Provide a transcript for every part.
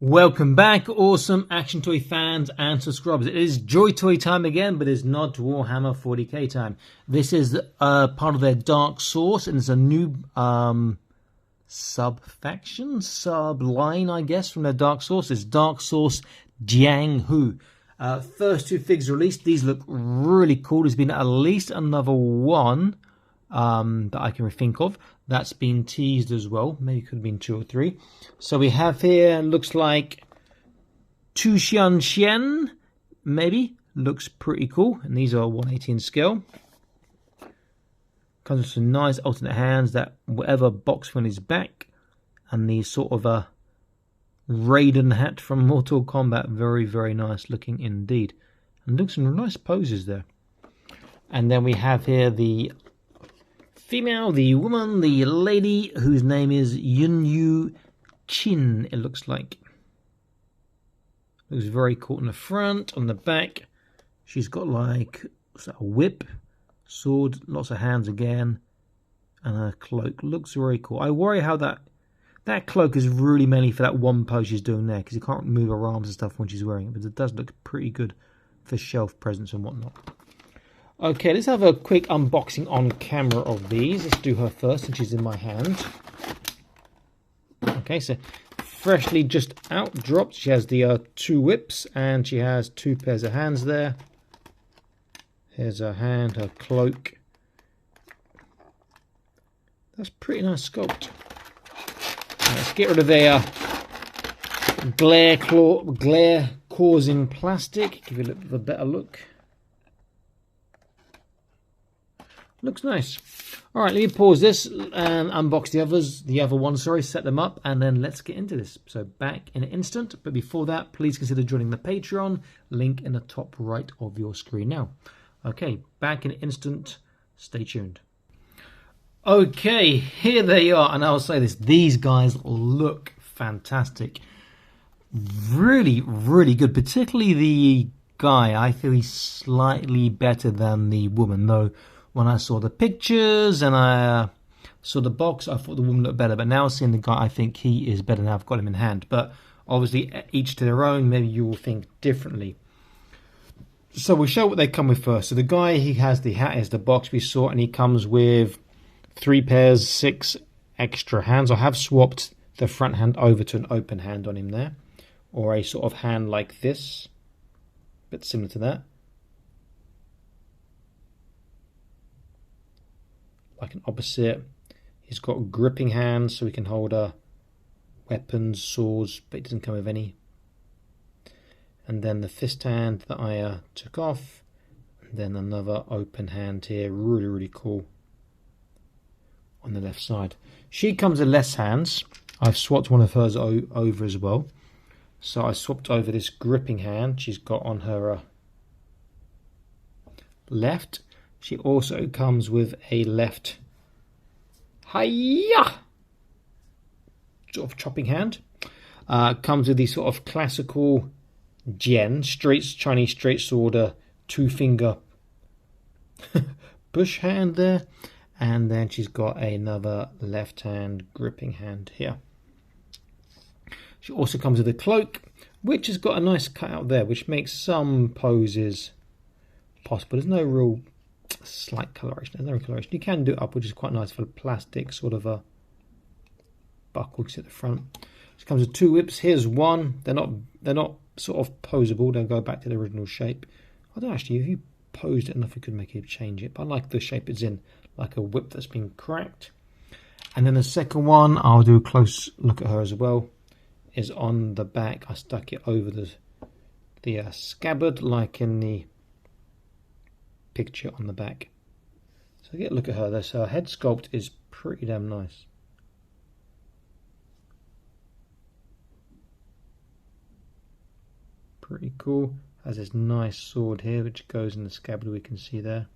Welcome back, awesome action toy fans and subscribers. It is JoyToy time again, but it's not Warhammer 40k time. This is part of their Dark Source, and it's a new sub-faction, sub-line, I guess, from their Dark Source. It's Dark Source Jianghu. First two figures released. These look really cool. There's been at least another one that I can think of that's been teased as well. Maybe it could have been 2 or 3. So we have here, looks like Tuxin Shen, maybe. Looks pretty cool. And these are 118 scale. Comes with some nice alternate hands, that whatever box on his back. And the sort of a Raiden hat from Mortal Kombat. Very, very nice looking indeed. And looks some nice poses there. And then we have here the female, the woman, the lady, whose name is Yunyue Qin, it looks like. Looks very cool on the front. On the back, she's got like, what's that, a whip, sword, lots of hands again, and her cloak. Looks very cool. I worry how that cloak is really mainly for that one pose she's doing there, because you can't move her arms and stuff when she's wearing it, but it does look pretty good for shelf presence and whatnot. Okay, let's have a quick unboxing on camera of these. Let's do her first, since she's in my hand. Okay, so freshly just out, dropped. She has the 2 whips, and she has 2 pairs of hands there. Here's her hand, her cloak. That's pretty nice sculpt. Let's get rid of the glare-causing plastic. Give it a little bit of a better look. Looks nice. All right, let me pause this and unbox the other one, set them up, and then let's get into this. So back in an instant, but before that, please consider joining the Patreon, link in the top right of your screen now. Okay, back in an instant, stay tuned. Okay, here they are, and I'll say this, these guys look fantastic. Really, really good, particularly the guy. I feel he's slightly better than the woman, though. When I saw the pictures and I saw the box, I thought the woman looked better. But now seeing the guy, I think he is better now I've got him in hand. But obviously, each to their own. Maybe you will think differently. So we'll show what they come with first. So the guy, he has the hat, is the box we saw, and he comes with 3 pairs, 6 extra hands. I have swapped the front hand over to an open hand on him there. Or a sort of hand like this. A bit similar to that. Like an opposite. He's got gripping hands, so he can hold weapons, swords, but it doesn't come with any. And then the fist hand that I took off, and then another open hand here. Really, really cool. On the left side, she comes with less hands. I've swapped one of hers over as well. So I swapped over this gripping hand she's got on her left. She also comes with a left hiya sort of chopping hand. Comes with the sort of classical Chinese straight sword 2-finger push hand there, and then she's got another left hand gripping hand here. She also comes with a cloak, which has got a nice cutout there, which makes some poses possible. There's no real slight coloration. There's no coloration. You can do it up, which is quite nice for the plastic sort of a buckle at the front. It comes with 2 whips. Here's one. They're not sort of posable. They'll go back to the original shape. I don't know, actually, if you posed it enough, you could make it change it. But I like the shape it's in, like a whip that's been cracked. And then the second one, I'll do a close look at her as well, is on the back. I stuck it over the scabbard, like in the picture on the back. So get a look at her. This her head sculpt is pretty damn nice. Pretty cool. Has this nice sword here which goes in the scabbard, we can see there.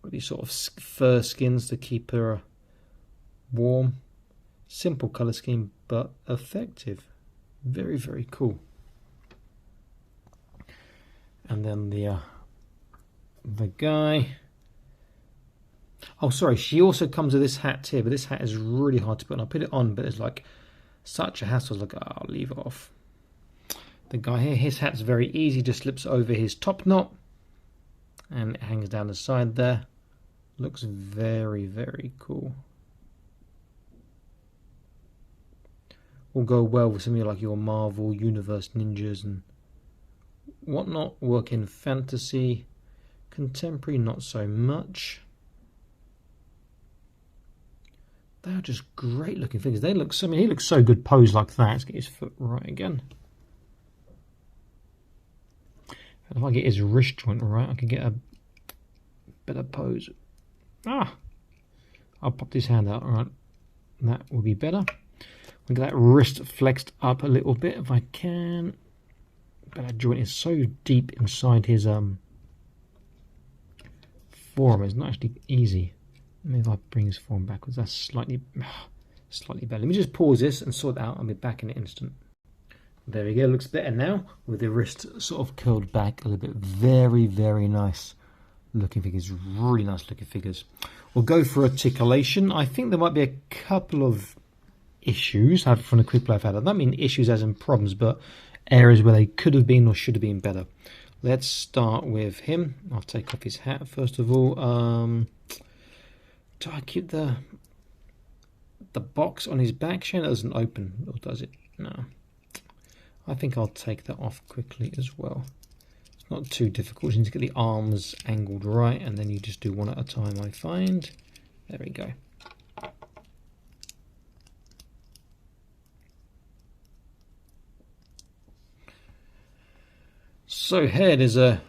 Got these sort of fur skins to keep her warm. Simple colour scheme, but effective. Very, very cool. And then the guy, Oh, sorry, she also comes with this hat here, but this hat is really hard to put on. I put it on, but it's like such a hassle. I was like, oh, I'll leave it off. The guy here, his hat's very easy, just slips over his top knot and it hangs down the side there. Looks very, very cool. Will go well with something like your Marvel Universe ninjas and whatnot. Work in fantasy, contemporary, not so much. They are just great looking figures. They look so. I mean, he looks so good posed like that. Let's get his foot right again. And if I get his wrist joint right, I can get a better pose. Ah, I'll pop this hand out. All right, that will be better. We'll get that wrist flexed up a little bit if I can. But that joint is so deep inside his forearm. It's not actually easy. Maybe if I bring his forearm backwards, that's slightly better. Let me just pause this and sort it out. I'll be back in an instant. There we go. Looks better now with the wrist sort of curled back a little bit. Very, very nice looking figures. Really nice looking figures. We'll go for articulation. I think there might be a couple of issues from the quick play I've had. I don't mean issues as in problems, but areas where they could have been or should have been better. Let's start with him. I'll take off his hat first of all. Do I keep the box on his back? Shane, that doesn't open, or does it? No. I think I'll take that off quickly as well. It's not too difficult. You need to get the arms angled right, and then you just do one at a time, I find. There we go. So head is a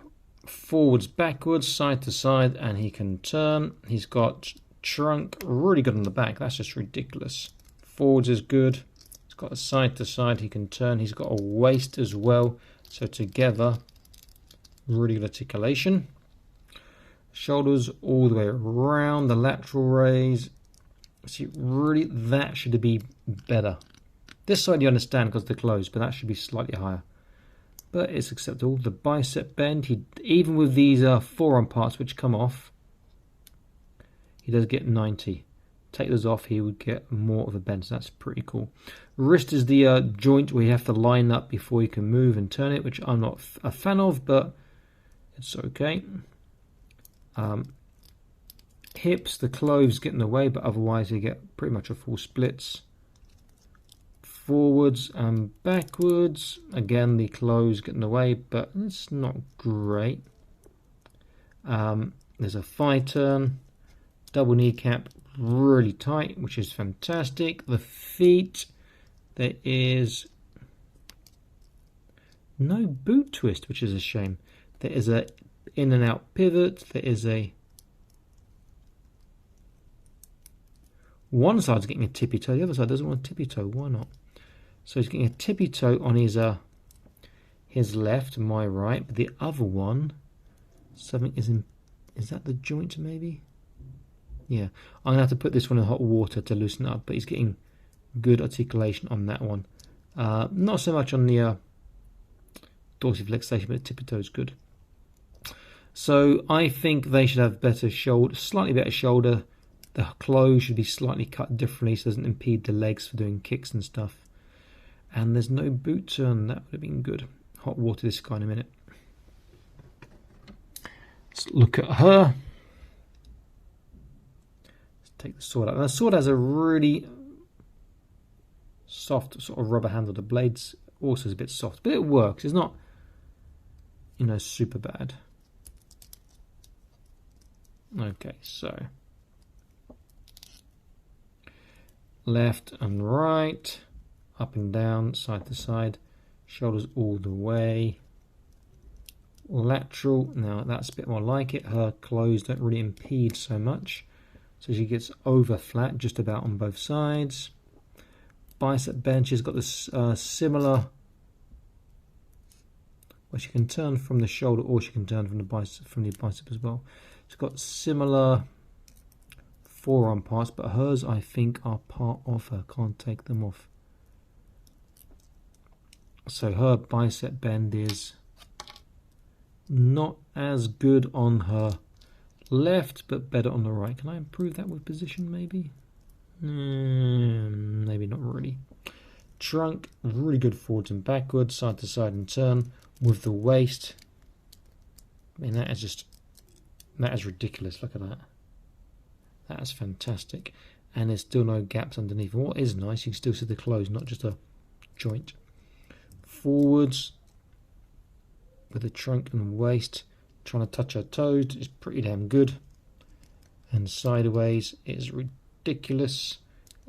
forwards, backwards, side to side, and he can turn. He's got trunk really good on the back. That's just ridiculous. Forwards is good. He's got a side to side. He can turn. He's got a waist as well. So together, really good articulation. Shoulders all the way around. The lateral raise. See, really, that should be better. This side you understand because they're closed, but that should be slightly higher. But it's acceptable. The bicep bend, even with these forearm parts which come off, he does get 90. Take those off, he would get more of a bend. So that's pretty cool. Wrist is the joint where you have to line up before you can move and turn it, which I'm not a fan of, but it's okay. Hips, the cloves get in the way, but otherwise you get pretty much a full splits. Forwards and backwards, again the clothes get in the way, but it's not great. There's a thigh turn, double kneecap, really tight, which is fantastic. The feet, there is no boot twist, which is a shame. There is a in and out pivot. There is a one side's getting a tippy toe, the other side doesn't want a tippy toe. Why not? So he's getting a tippy toe on his left, my right, but the other one, something is in. Is that the joint maybe? Yeah, I'm gonna have to put this one in hot water to loosen it up. But he's getting good articulation on that one. Not so much on the dorsiflexation, but the tippy toe is good. So I think they should have better shoulder, slightly better shoulder. The clothes should be slightly cut differently, so it doesn't impede the legs for doing kicks and stuff. And there's no boot turn. That would have been good. Hot water this guy in a minute. Let's look at her. Let's take the sword out. And the sword has a really soft sort of rubber handle. The blade's also is a bit soft, but it works. It's not, you know, super bad. Okay, so left and right. Up and down, side to side, shoulders all the way. Lateral, now that's a bit more like it. Her clothes don't really impede so much. So she gets over flat just about on both sides. Bicep bend, she's got this similar, well, she can turn from the shoulder or she can turn from the bicep as well. She's got similar forearm parts, but hers I think are part of her, can't take them off. So her bicep bend is not as good on her left, but better on the right. Can I improve that with position, maybe? Maybe not really. Trunk, really good forwards and backwards, side to side and turn. With the waist, I mean, that is ridiculous. Look at that. That is fantastic. And there's still no gaps underneath. And what is nice, you can still see the clothes, not just a joint. Forwards, with the trunk and waist, trying to touch her toes is pretty damn good. And sideways is ridiculous,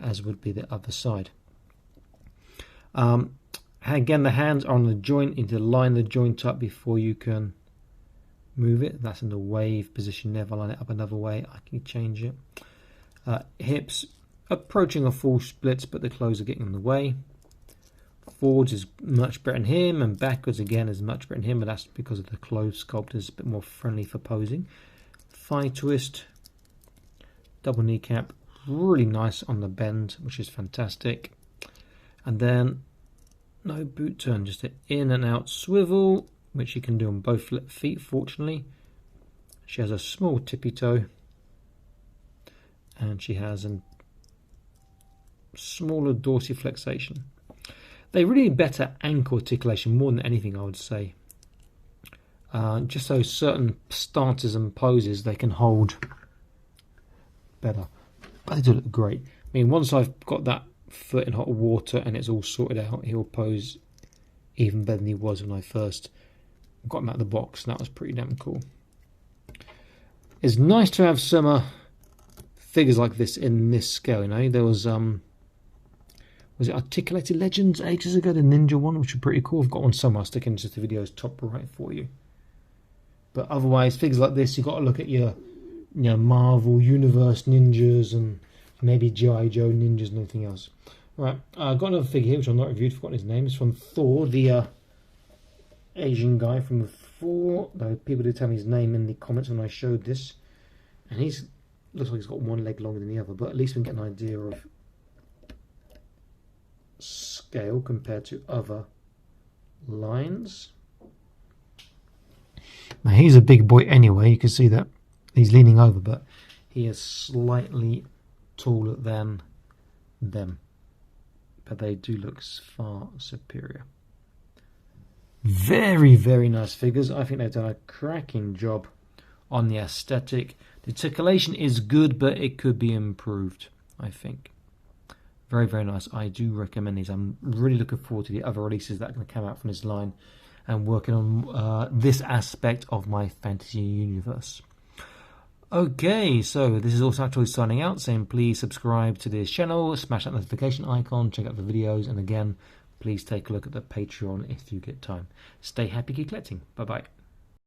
as would be the other side. Again, the hands are on the joint. You need to line the joint up before you can move it. That's in the wave position. Never line it up another way. I can change it. Hips approaching a full splits, but the clothes are getting in the way. Forwards is much better in him, and backwards again is much better in him, but that's because of the clothes sculpt is a bit more friendly for posing. Thigh twist, double kneecap, really nice on the bend, which is fantastic. And then no boot turn, just an in and out swivel, which you can do on both feet, fortunately. She has a small tippy toe, and she has a smaller dorsiflexation. They really need better ankle articulation more than anything, I would say. Just so certain stances and poses they can hold better. But they do look great. I mean, once I've got that foot in hot water and it's all sorted out, he'll pose even better than he was when I first got him out of the box, and that was pretty damn cool. It's nice to have some figures like this in this scale, you know. There was it Articulated Legends ages ago, the ninja one, which was pretty cool. I've got one somewhere. I'll stick in just the video's top right for you. But otherwise, figures like this, you've got to look at your Marvel Universe ninjas and maybe G.I. Joe ninjas and everything else. Right, I've got another figure here, which I've not reviewed, forgotten his name. It's from Thor, the Asian guy from Thor. Though people did tell me his name in the comments when I showed this. And looks like he's got one leg longer than the other, but at least we can get an idea of scale compared to other lines. Now he's a big boy anyway. You can see that he's leaning over, but he is slightly taller than them, but they do look far superior. Very, very nice figures. I think they've done a cracking job on the aesthetic. The articulation is good, but it could be improved, I think. Very, very nice. I do recommend these. I'm really looking forward to the other releases that are going to come out from this line and working on this aspect of my fantasy universe. Okay, so this is also actually signing out, saying please subscribe to this channel, smash that notification icon, check out the videos, and again, please take a look at the Patreon if you get time. Stay happy, keep collecting. Bye-bye.